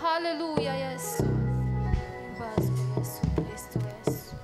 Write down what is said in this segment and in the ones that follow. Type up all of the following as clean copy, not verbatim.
Hallelujah, Yesu. Himbazwe Yesu Kristo, Yesu.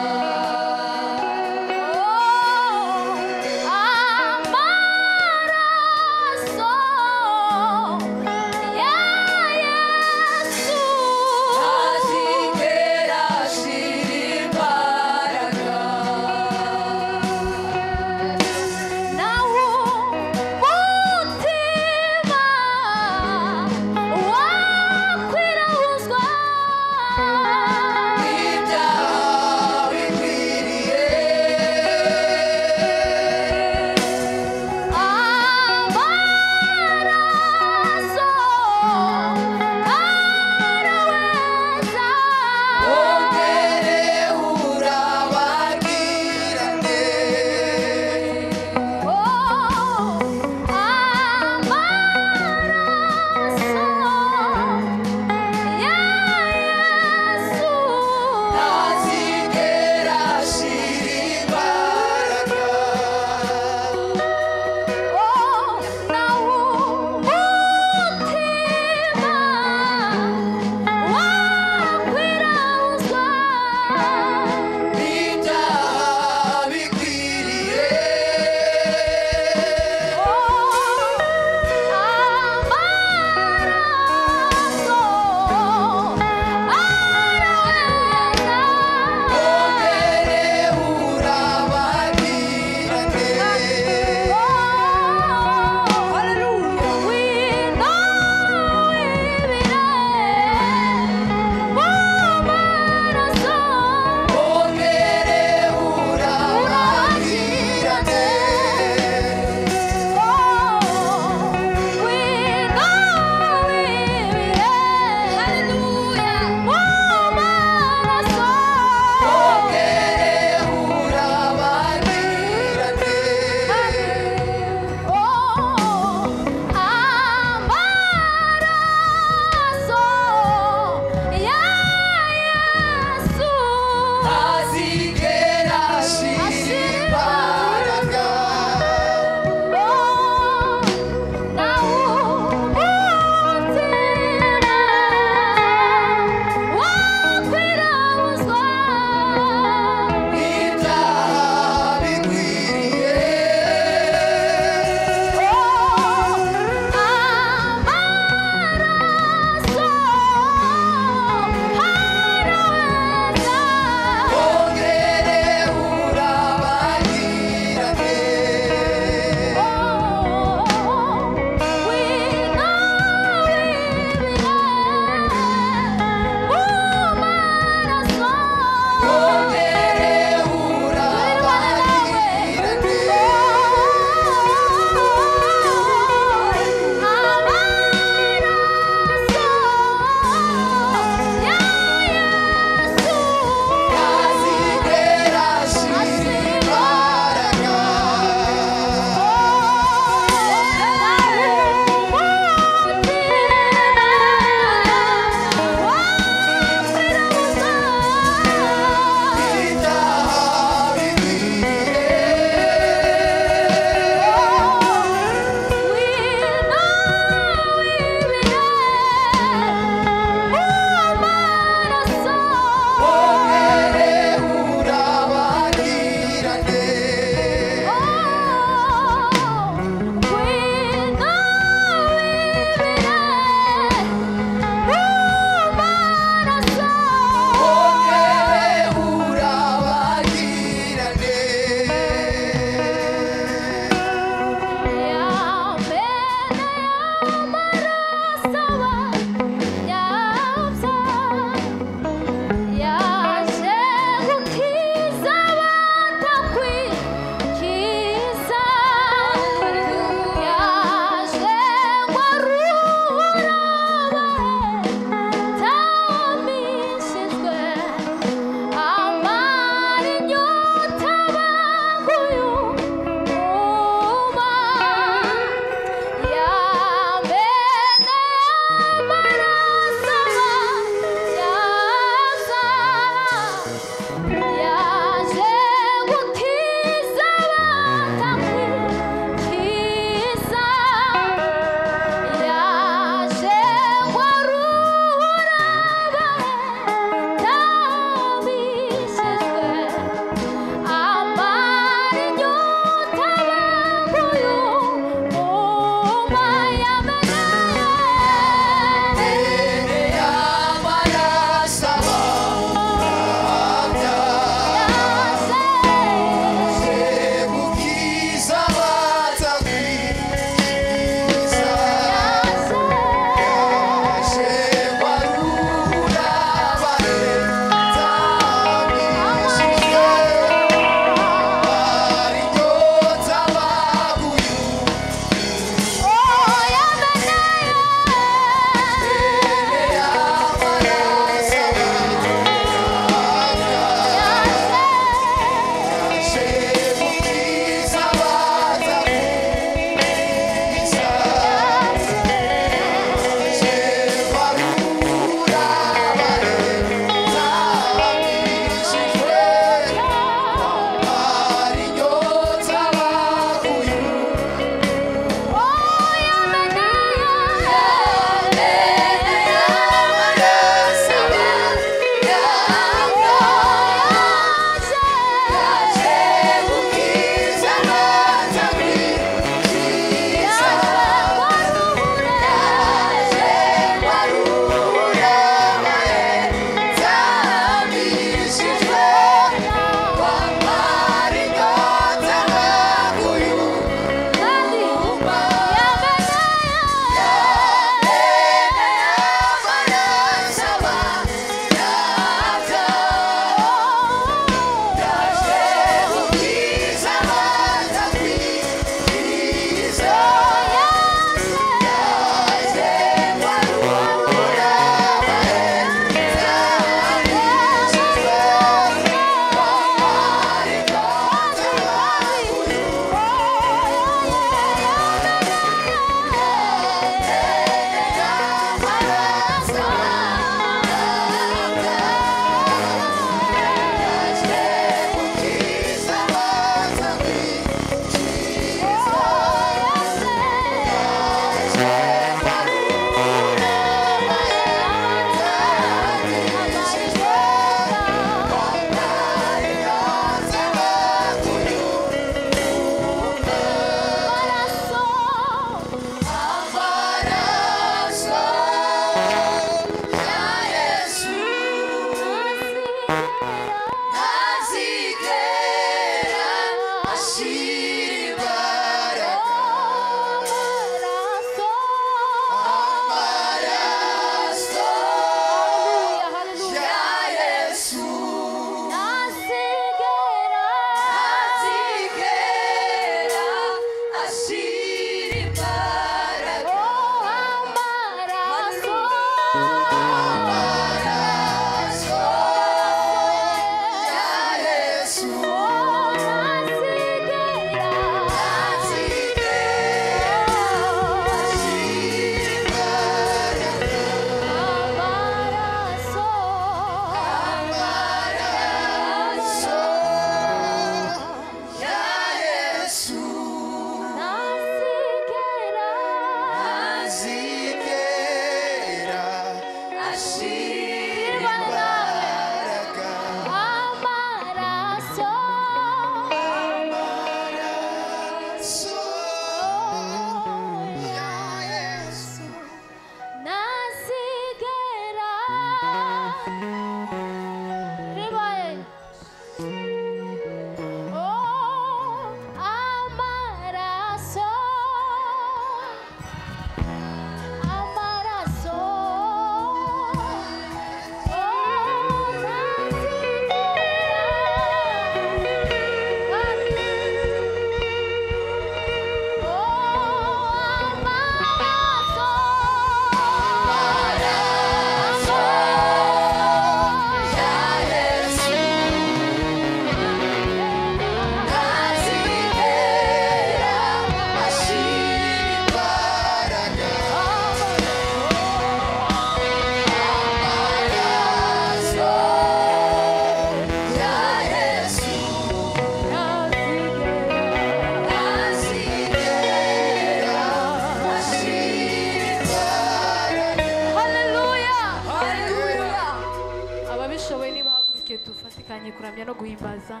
kuramya no guhimbaza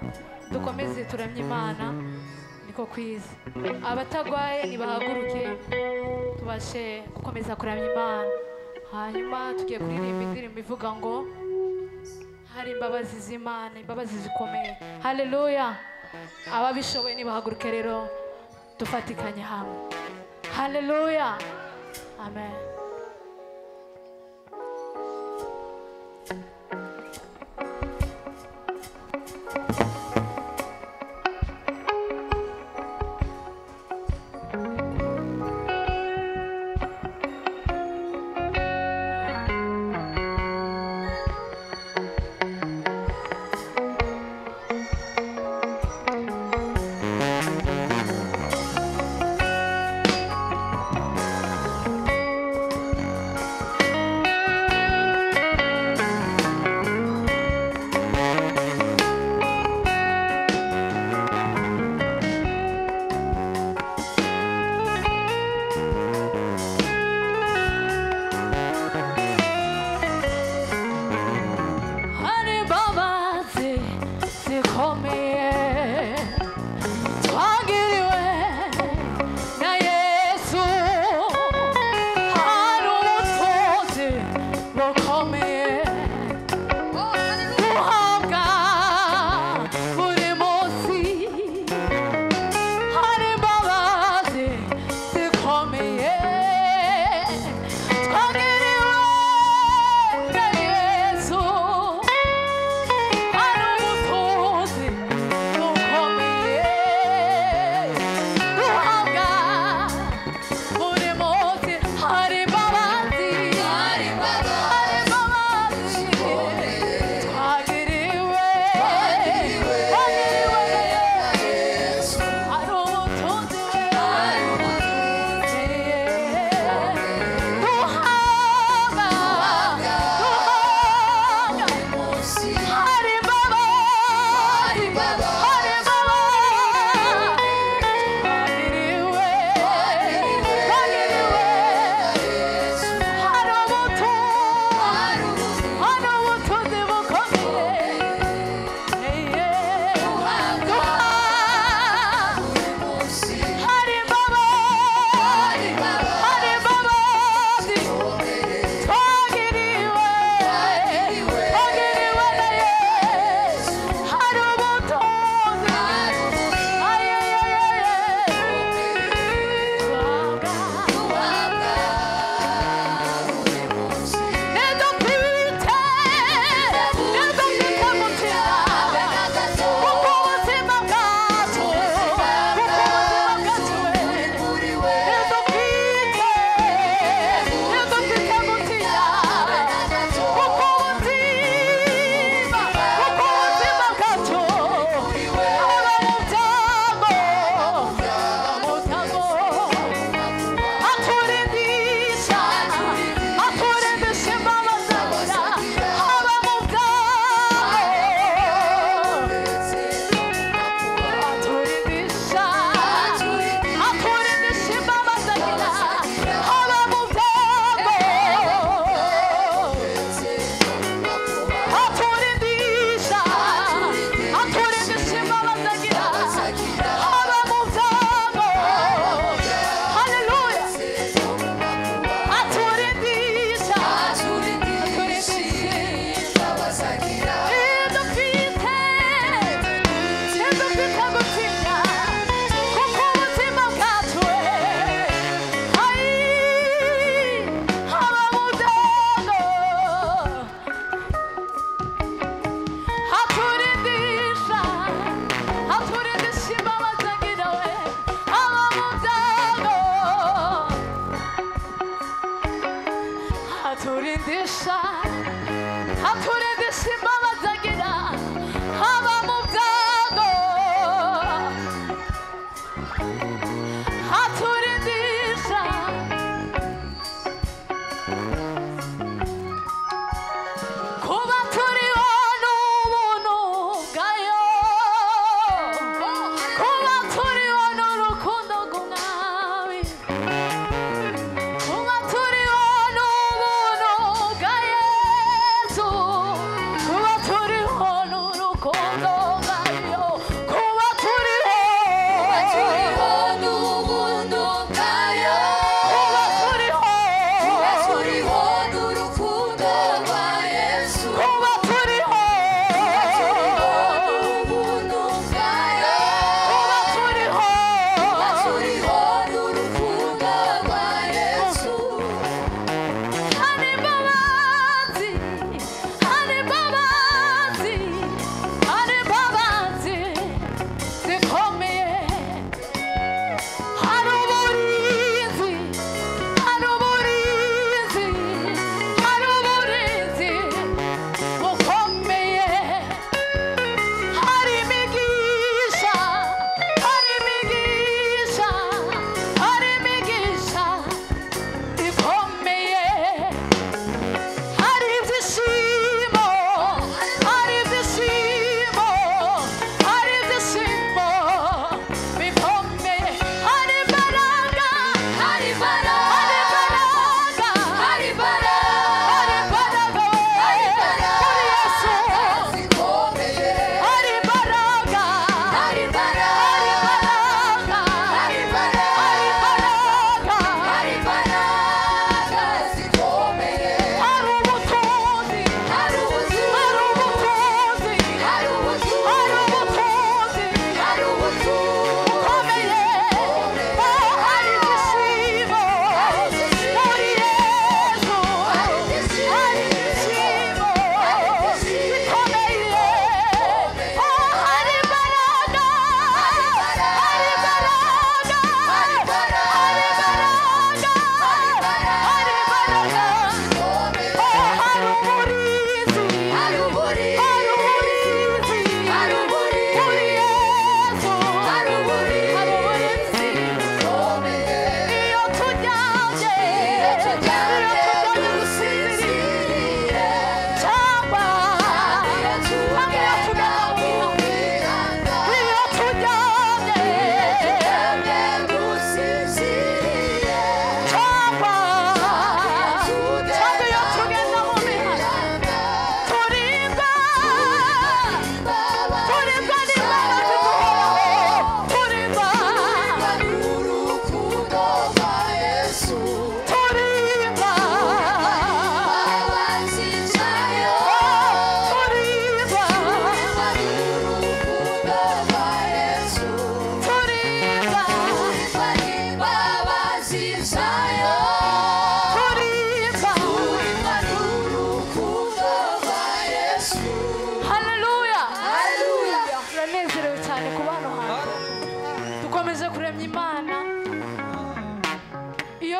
dukomeze turamye Imana niko kwiza abatagwaye nibahaguruke tubashe gukomeza kuramya Imana hanyuma tugiye kuririmba indirimbo ivuga ngo hari imbabazi z'Imana imbabazi zikomeye haleluya ababishoboye nibahaguruke rero dufatikanye hamwe haleluya amen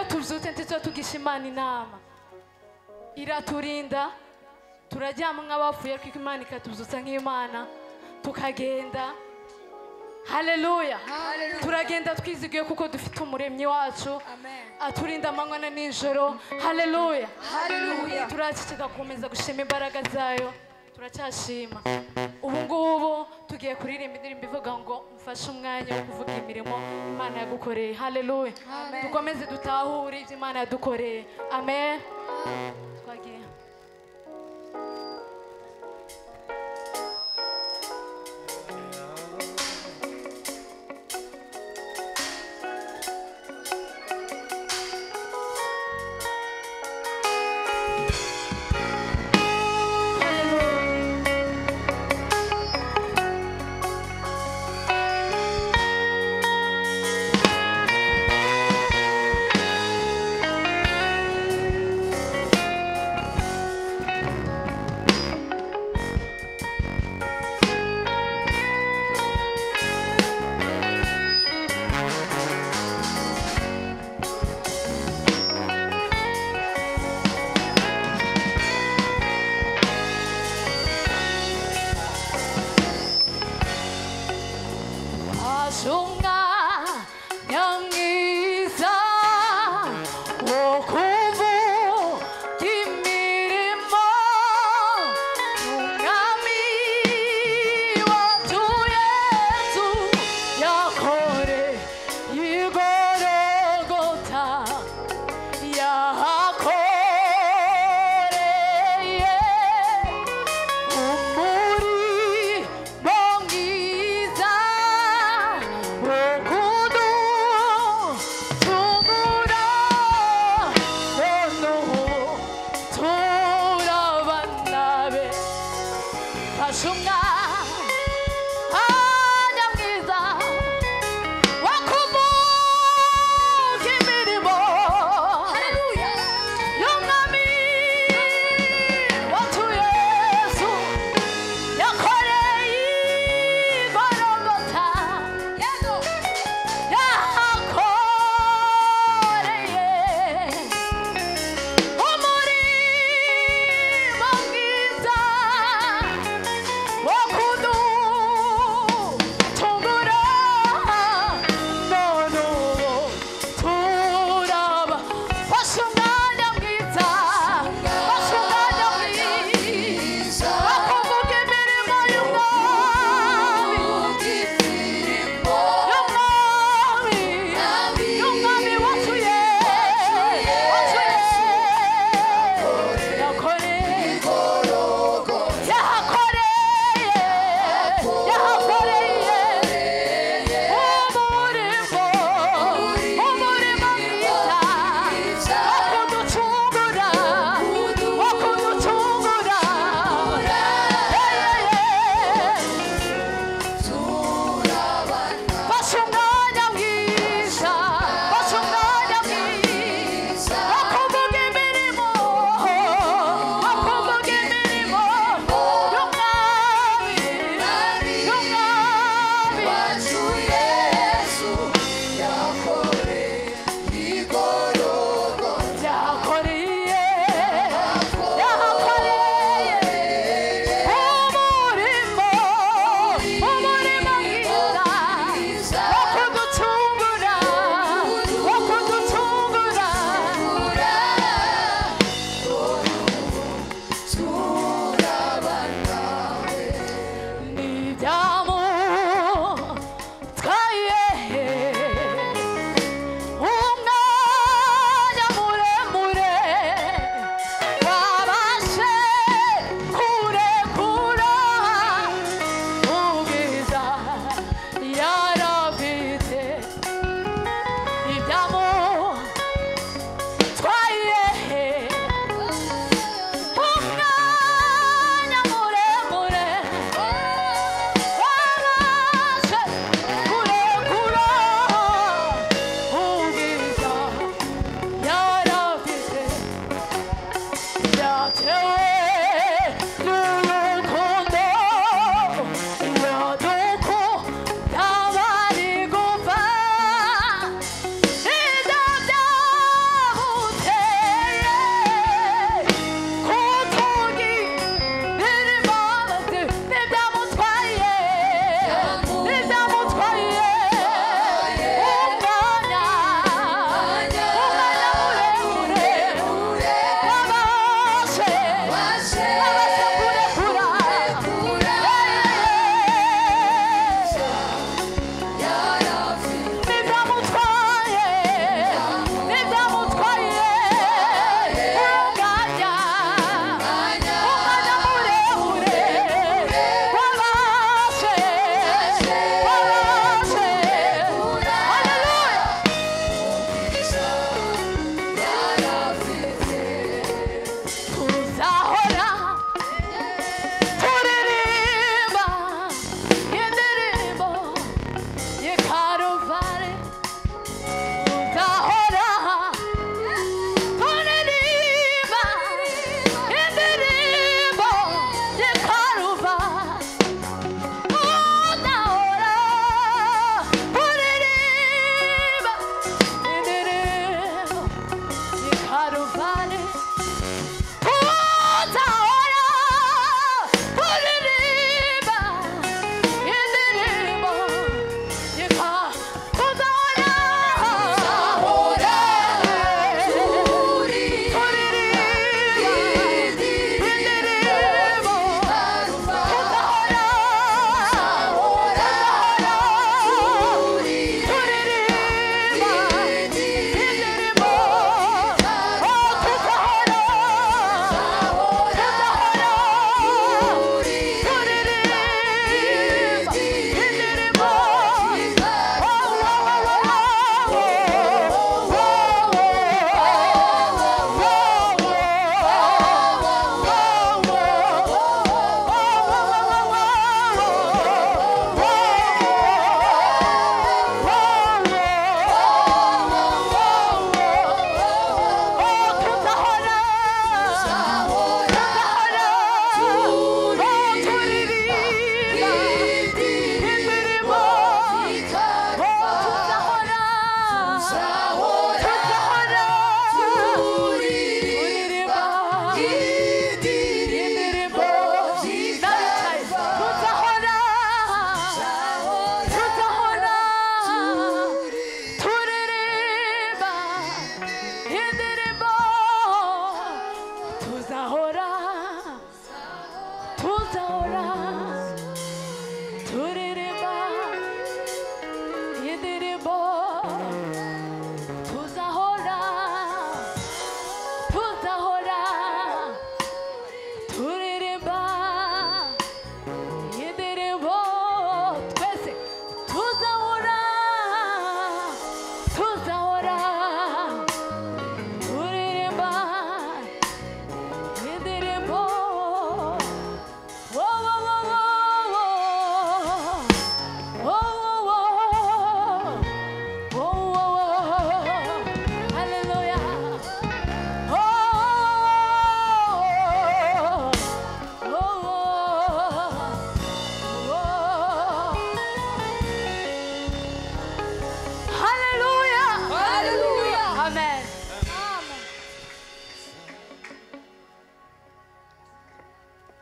iyo tubyutse ntitujya tugisha Imana inama, iraturinda turaryama nk'abapfuye ariko Imana ikatubyutsa nk'Imana tukagenda. Haleluya, turagenda twizigiye kuko dufite umuremyi wacu aturinda amanywa na nijoro. Haleluya, turaceceka gukomeza gushima imbaraga zayo, turacyashima. Ubu ngubu tugiye kuririmba indirimbo ivuga ngo mfashe umwanya wo kuvuga imirimo Imana yagukoreye. Haleluya, dukomeze dutahure ibyo Imana yadukoreye. Amen. Twagiye.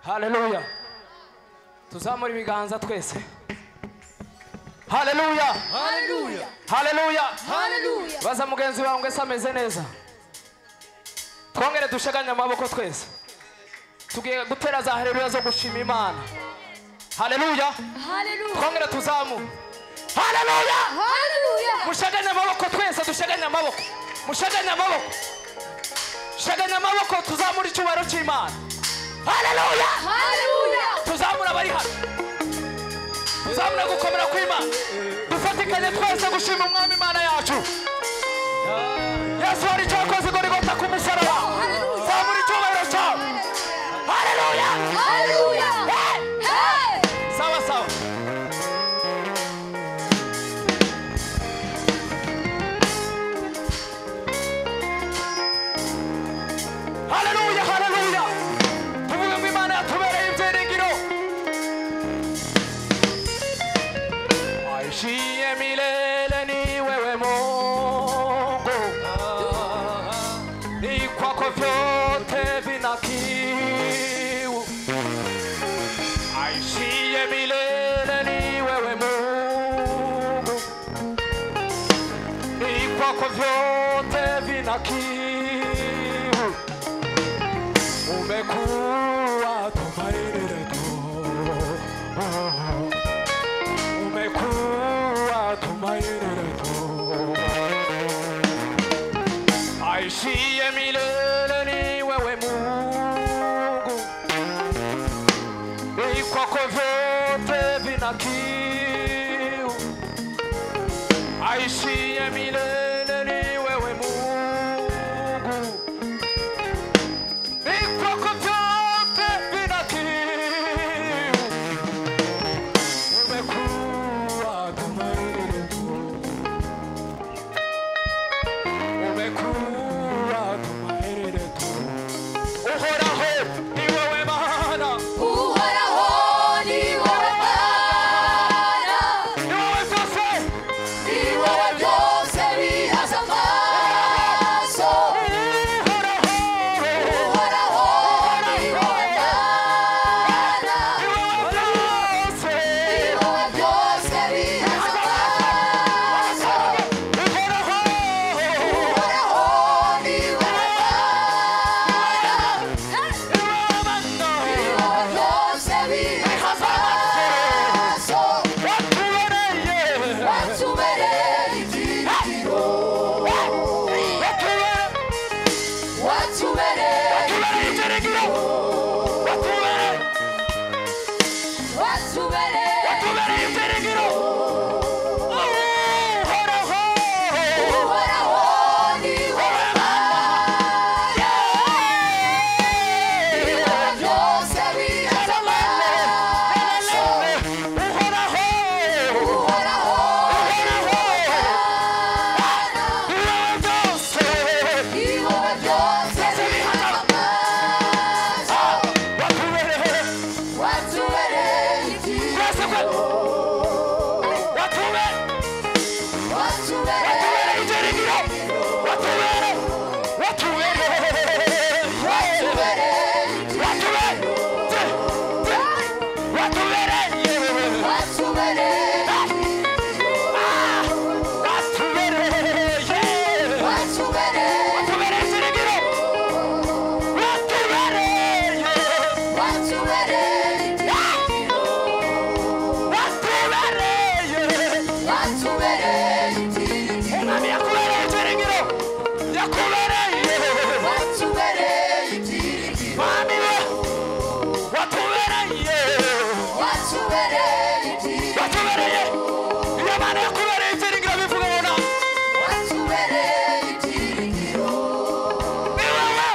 Haleluya. Tuzamura ibiganza twese. Haleluya. Haleluya. Haleluya. Haleluya. Baza mugenzi wawe ngo ameze neza. Twongere dushaganye amaboko twese. Tugiye gutera za haleluya zo gushima Imana. Haleluya. Haleluya. Twongere tuzamu. Haleluya. Haleluya. Mushaganye amaboko twese, dushaganye amaboko. Mushaganye amaboko. Shaganye amaboko tuzamura icyubahiro cy'Imana. Haleluya. Haleluya. Tuzamura bari hano. Tuzamura gukomera kw'Imana. Dufatikanye twese gushima umwami Imana yacu. Yesu hari icyo yakoze Golgotha ku musaraba. Zamura icyubahiro cyawe. Haleluya. Haleluya. Hey. Sawa sawa. Haleluya. Haleluya. Tuvuge ngo Imana yatubereye ibyiringiro. Aishiye milele ni wewe Mungu, ni kwako vyote vina kiu. Aishiye milele ni wewe Mungu, ni kwako vyote vina kiu. Umekuwa tumaini letu, umekuwa tumaini letu. Aishiye milele ni wewe Mungu, ni kwako vyote vina kiu. Aishiye milele ni wewe Mungu, ni kwako vyote vina kiu. Umekuwa tumaini letu, umekuwa tumaini letu. Uhoraho ni wewe Mana, Uhoraho ni wewe Mana. ni wewe byose, Ni wewe byose bihaza amaso. Uhoraho, Uhoraho ni wewe Mana. ni wewe byose, Ni wewe byose bihaza amaso. Uhoraho, Uhoraho ni wewe Mana. ni wewe Mana. Ni wewe byose bihaza amaso. Watubereye, Watubereye ibyiringiro. watubereye, Watubereye watubereye ibyiringiro, watubereye, Watubereye watubereye ibyiringiro. Uhoraho, Uhoraho ni wewe Mana. Ni wewe byose bihaza amaso. Uhoraho, Uhoraho ni wewe Mana. ni wewe byose. Ni wewe byose bihaza amaso. Watubereye, Watubereye twese kwe, ibyiringiro. watubereye, Watubereye watubereye ibyiringiro, watubereye, watubereye, Watubereye watubereye, watubereye, Watubereye watubereye, Watubereye watubereye ibyiringiro, watubereye, Watubereye ibyiringiro. watubereye. Watubereye ibyiringiro. Umwami yakubereye ibyiringiro, yakubereye. Watubereye ibyiringiro. Mwami we, watubereye, Watubereye ibyiringiro. watubereye. Iyo Mana yakubereye ibyiringiro bivuga ngo na Watubereye ibyiringiro. ni wewe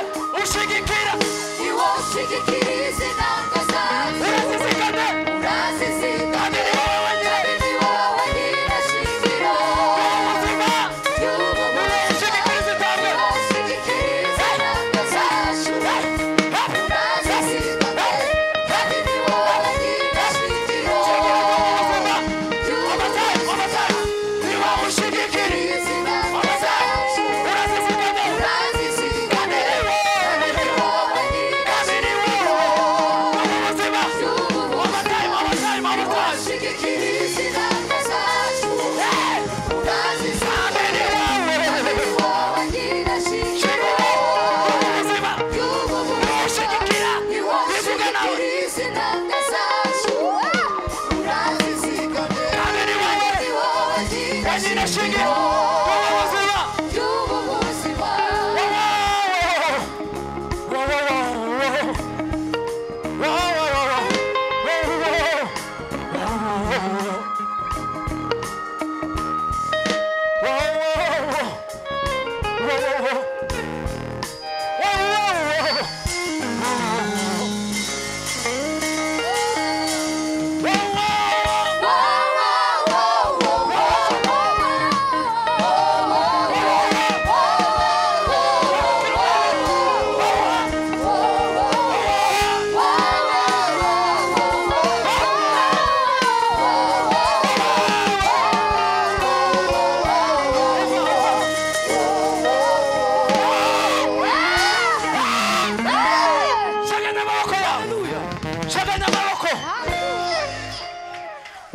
ushigikira, Ni wowe ushigikira izina zacu. urazizigame, Urazizigama. kandi ni wowe wenyine Ni wowe wenyine shingiro. ubuzima, ni wowe ushigikira izitabwe. Ushigikira izina zacu.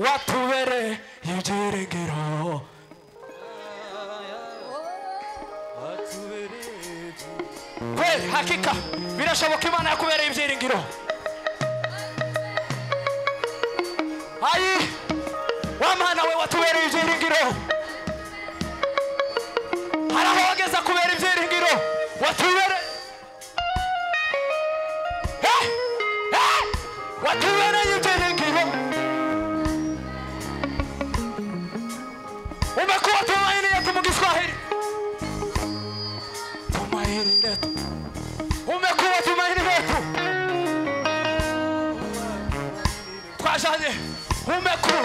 watubere ibyiringiro kweli hakika birashoboka Imana yakubereye ibyiringiro ayi wa Mana we watubereye ibyiringiro hari aho wageza kubera ibyiringiro watubereye watubereye ibyiringiro umekuwa tumaini yetu mu Kiswahili tumaini letu umekuwa tumaini letu twajanye umekuwa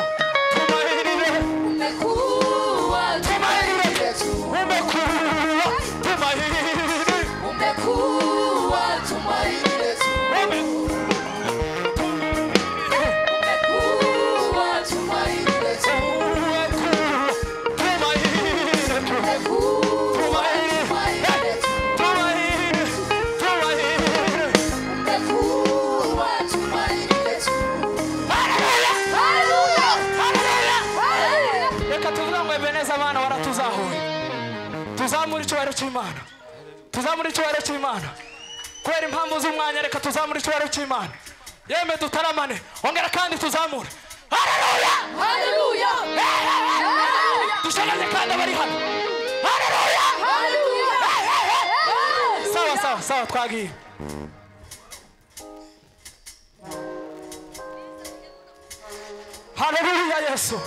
tumaini letu Umekuwa tumaini letu umekuwa tumaini umekuwa tumaini letu. Umekuwa tumaini letu. Umekuwa tumaini letu. reka tuvuga ngo Ebeneza Mana waratuzahuye tuzamura icyubahiro cy'Imana tuzamura icyubahiro cy'Imana kubera impamvu z'umwanya reka tuzamura icyubahiro cy'Imana yeme dutaramane ongera kandi tuzamure haleluya Haleluya. dushagaze kandi abari hano haleluya sawa sawa sawa twagiye haleluya Yesu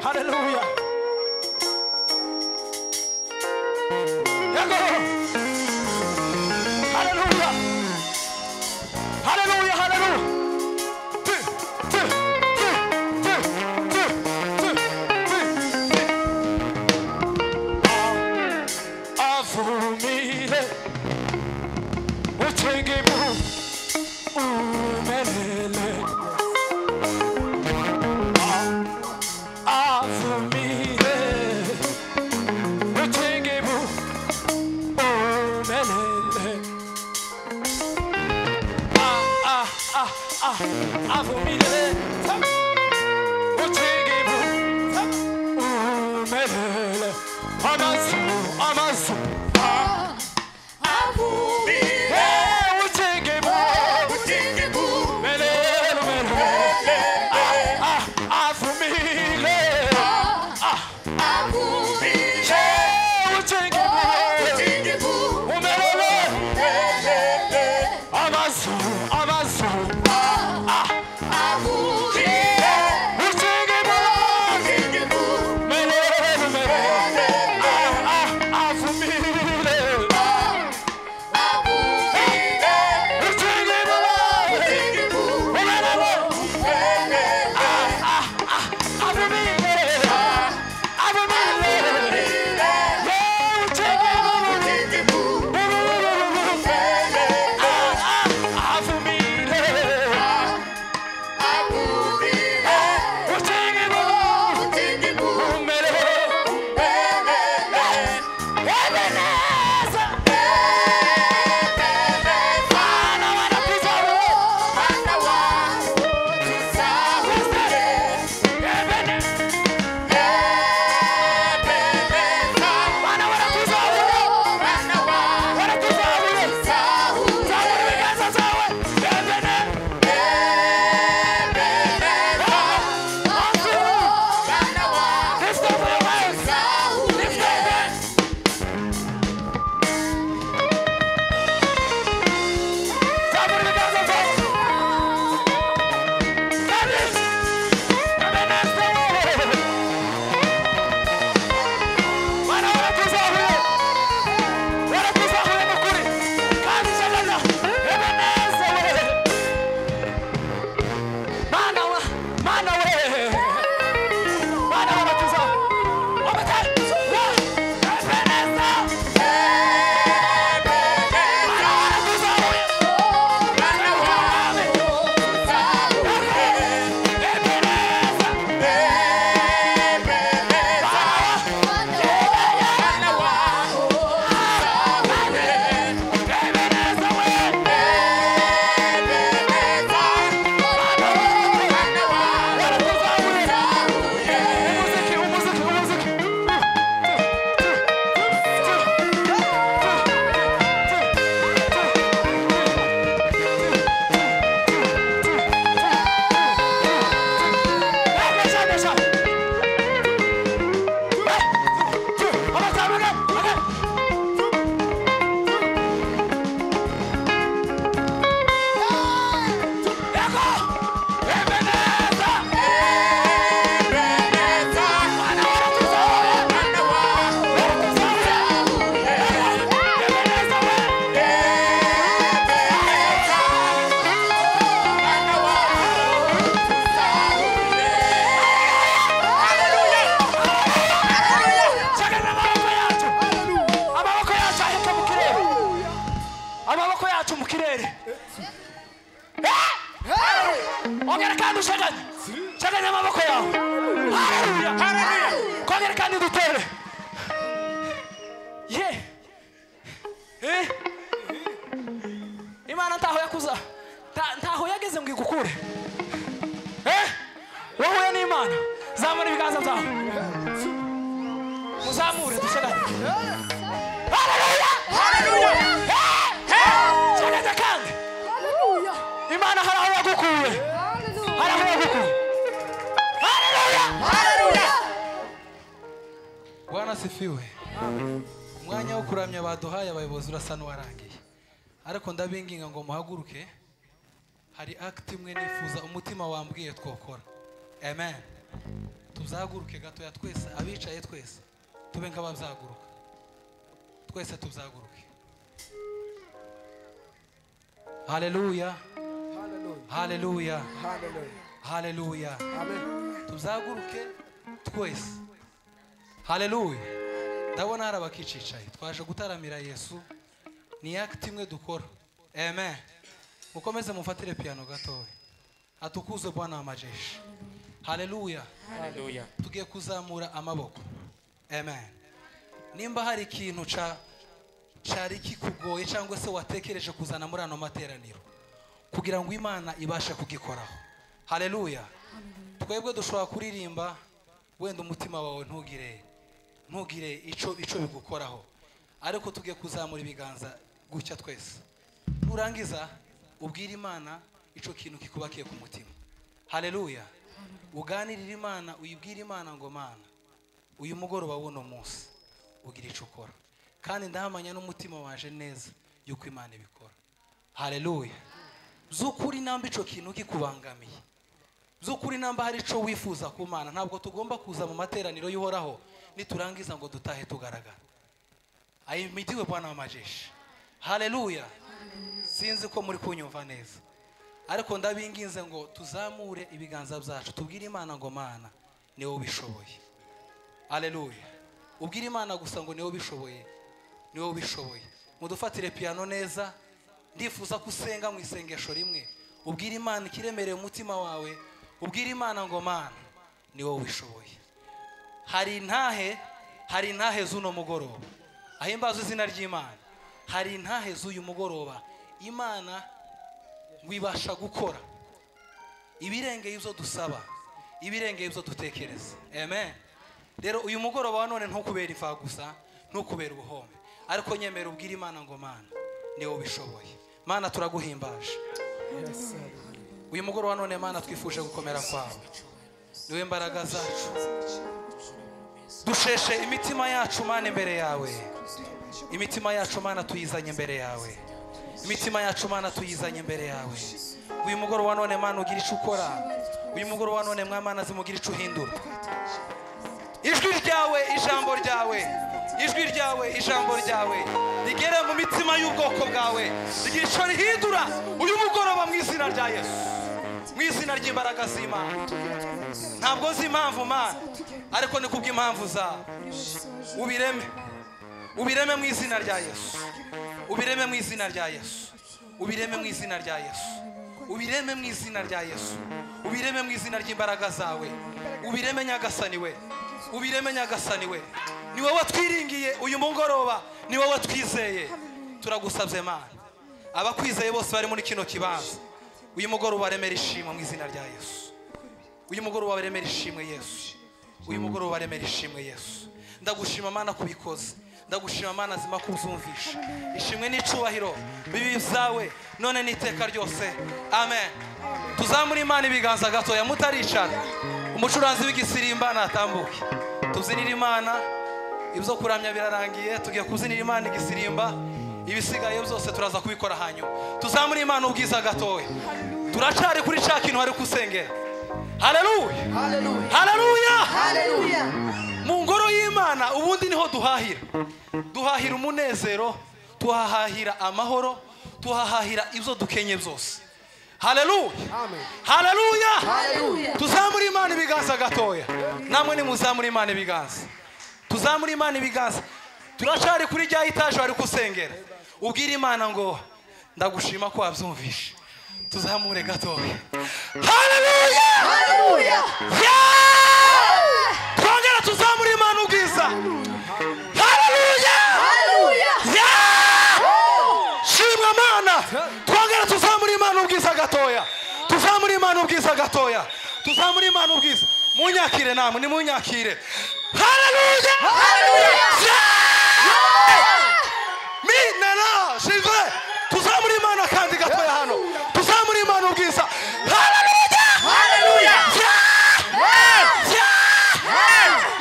haleluya yego haleluya haleluya haleluya avumile utengibu umelele avumile Teganya amaboko yawe. Haleluya. Haleluya. Kongera kandi dutere. Imana ntaho yakuza. Ntaho yageze ngo igukure. Wowe n'Imana. Zamura ibiganza byawe. Muzamure dushagane. Haleluya. Haleluya. Shagana kandi. Haleluya. Imana haraho yagukuye. Haraho yagukuye. Haleluya. Haleluya. Bwana sifiwe. Umwanya wo kuramya baduhaye abayobozi urasa n'uwarangiye. Ariko ndabinginga ngo muhaguruke. Hari act imwe nifuza umutima wambwiye twokora. Amen. Tuzaguruke gato ya twese abicaye twese. Tube nk'ababyaguruka. Twese tuzaguruke. Haleluya. Haleluya. Haleluya. Amen. Tuzaguruke twese. Haleluya. Ndabona hari abakicicaye. Twaje gutaramira Yesu. Ni act imwe dukora. Amen. Mukomeze mufatire piano gatoya. Atukuzwe Bwana wa majeshi. Haleluya. Haleluya. Tugiye kuzamura amaboko. Amen. Nimba hari ikintu cari kikugoye cyangwa se watekereje kuzana muri ano materaniro kugira ngo Imana ibashe kugikoraho. Haleluya. Twebwe dushobora kuririmba wenda umutima wawe ntugire ico bigukoraho. Ariko tugiye kuzamura ibiganza gutya twese. Nurangiza ubwira Imana ico kintu kikubakiye ku mutima. Haleluya. Uganirira Imana, uyibwira Imana ngo Mana uyu mugoroba wono munsi ugira ico ukora. Kandi ndahamanya n'umutima waje neza yuko Imana ibikora. Haleluya. Zukuri namba ico kintu kikubangamiye. Zukuri namba hari ico wifuza ku Mana, ntabwo tugomba kuza mu materaniro y'uhoraho niturangiza ngo dutahe tugaragara. Ayimidiwe Bwana wa majeshi. Haleluya. Sinzi ko muri kunyumva neza. Ariko ndabinginze ngo tuzamure ibiganza byacu tubwire Imana ngo Mana niwe ubishoboye. Haleluya. Ubwire Imana gusa ngo niwe ubishoboye. Niwe ubishoboye. Mudufatire piano neza. Ndifuza kusenga mu isengesho rimwe. Ubwire Imana ikiremereye umutima wawe. Ubwire Imana ngo Mana niwe ubishoboye. Hari intahe z'uno mugoroba. Ahimbaza izina ry'Imana. Hari intahe z'uyu mugoroba. Imana wibasha gukora ibirengeye ibyo dusaba, ibirengeye ibyo dutekereza. Amen. Rero uyu mugoroba wa none ntukubera ifa gusa, ntukubera ubuhombe, ariko nyemera ubwira Imana ngo Mana niwe ubishoboye. Mana turaguhimbaje. Uyu mugoroba wa none Mana twifuje gukomera kwawe. Niwe mbaraga zacu. Dusheshe imitima yacu Mana imbere yawe. Imitima yacu Mana tuyizanye imbere yawe. Imitima yacu Mana tuyizanye imbere yawe. Uyu mugoroba wa none Mana ugira ico ukora. Uyu mugoroba wa none Mana zimugira ico uhindura. Ijwi ryawe, ijambo ryawe, ijwi ryawe, ijambo ryawe rigere mu mitima y'ubwoko bwawe. Rigira ico rihindura uyu mugoroba mu izina rya Yesu. Mu izina ry'imbaraga z'Imana. Ntabwo nzi impamvu Mana, ariko ni kubw'impamvu zawe. Ubireme mu izina rya Yesu. Ubireme mu izina rya Yesu. Ubireme mu izina rya Yesu. Ubireme mu izina rya Yesu. Ubireme mu izina ry'imbaraga zawe. Ubireme Nyagasani we. Ubireme Nyagasani we. Ni wowe twiringiye uyu mugoroba, ni wowe twizeye. Turagusabye Mana. Abakwizeye bose bari muri kino kibanza. Uyu mugoroba baremera ishimwe mu izina rya Yesu. Uyu mugoroba baremera ishimwe Yesu. Uyu mugoroba baremera ishimwe Yesu. Ndagushima Mana kubikoze. Ndagushima Mana zima kuzumvisha. Ishimwe n'icubahiro bibi byawe none niteka ryose. Amen. Tuzamura Imana ibiganza gatoya mutaricara. Umucuranzi w'igisirimba natambuke. Tuzinira Imana ibyo kuramya birarangiye, tugiye kuzinira Imana igisirimba. Ibisigaye byose turaza kubikora hanyuma. Tuzamura Imana ubwiza gatoya. Turacari kuri ca kintu hari kusengera. Haleluya. Haleluya. Haleluya. Haleluya. Mu ngoro y'Imana ubundi niho duhahira. Duhahira umunezero, tuhahahira amahoro, tuhahahira ibyo dukenye byose. Haleluya. Amen. Haleluya. Haleluya. Tuzamura Imana ibiganza gatoya. Namwe ni muzamura Imana ibiganza. Tuzamura Imana ibiganza. Turacari kuri rya itaje bari kusengera. Ubwira Imana ngo ndagushima ko wabyumvishe. tuzamure gatoya. Haleluya. Twongera tuzamure Imana ubwiza. Haleluya. Shimwa Mana. Twongera tuzamure Imana ubwiza gatoya. Tuzamure Imana ubwiza gatoya. Tuzamure Imana ubwiza. Munyakire namwe, ni munyakire. Haleluya. Minana, Silve. Tuzamure Imana kandi gatoya hano. Tuzamure Imana ubwiza. Haleluya.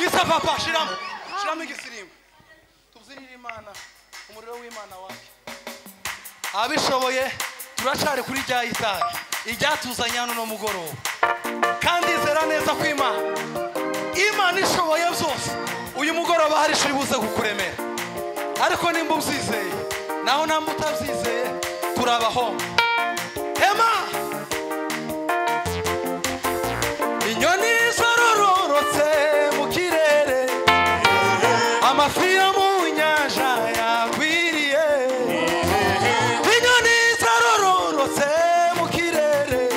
Isa papa shiramo. Shiramo igisirimbo. Tuzirire Imana umuriro w'Imana wake. Abishoboye turacari kuri rya Isaka. Iryatuzanye hano no mugoroba. Kandi zera neza ko Imana ishoboye byose. Uyu mugoroba hari shiri buze kukuremera. Ariko nimba uzizeye naho namba utabyizeye turabaho. Ema inyoni zororotse mu kirere, amafi yo mu nyanja yagwiriye. Inyoni zororotse mu kirere,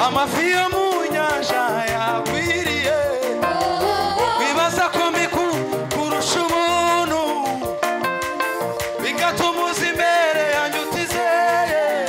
amafi yo mu nyanja yagwiriye. Bibaza ko kurusha umuntu bigatuma uza imbere yanjye utizeye.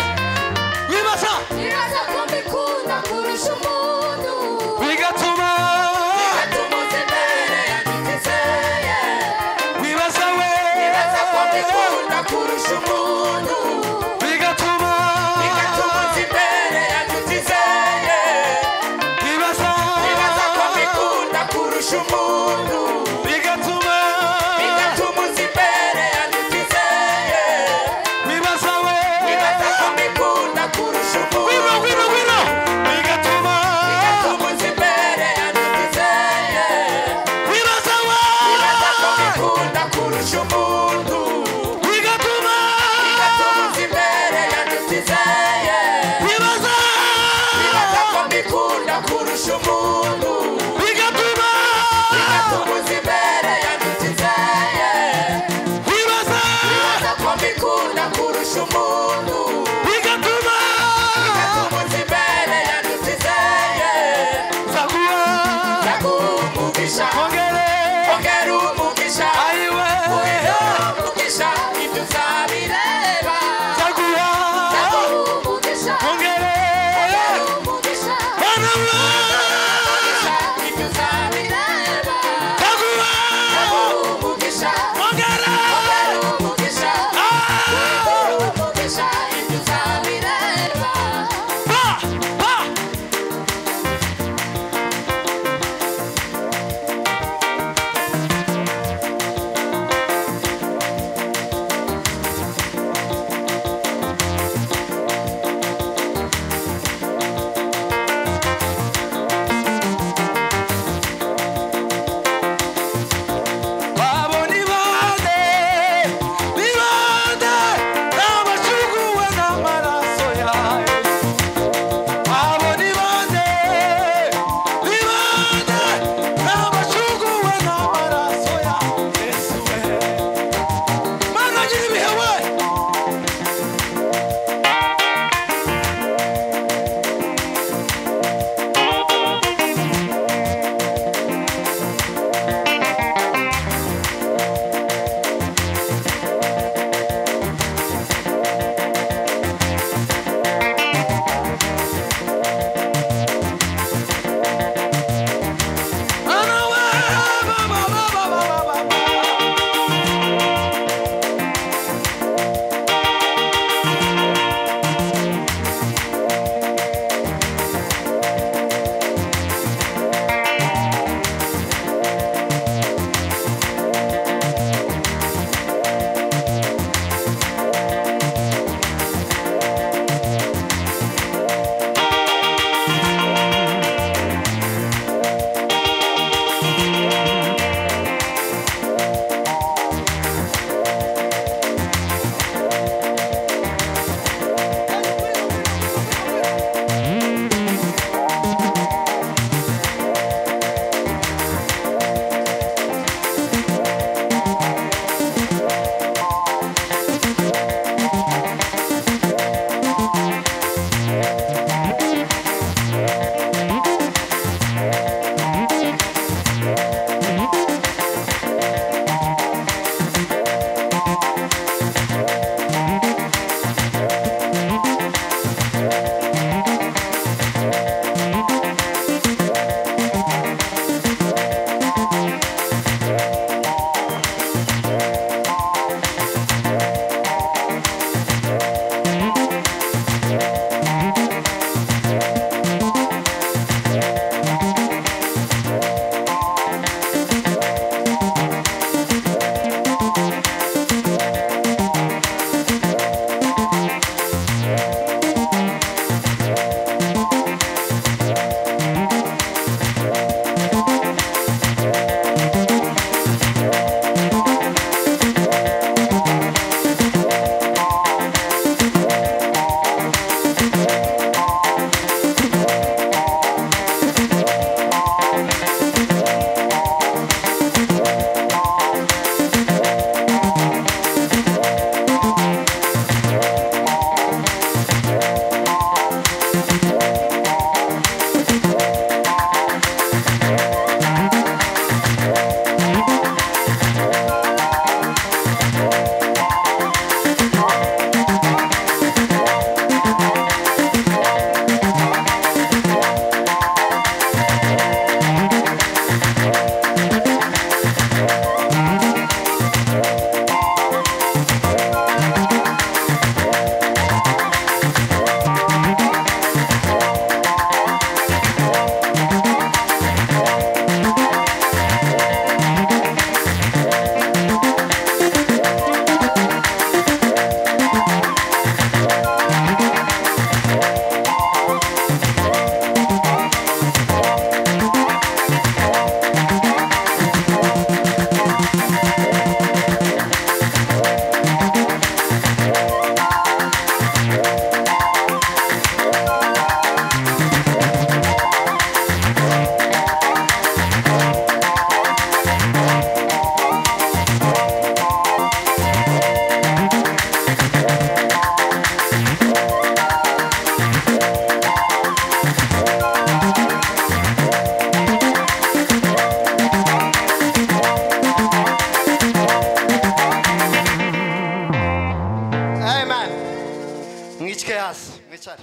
mwicike hasi mwicare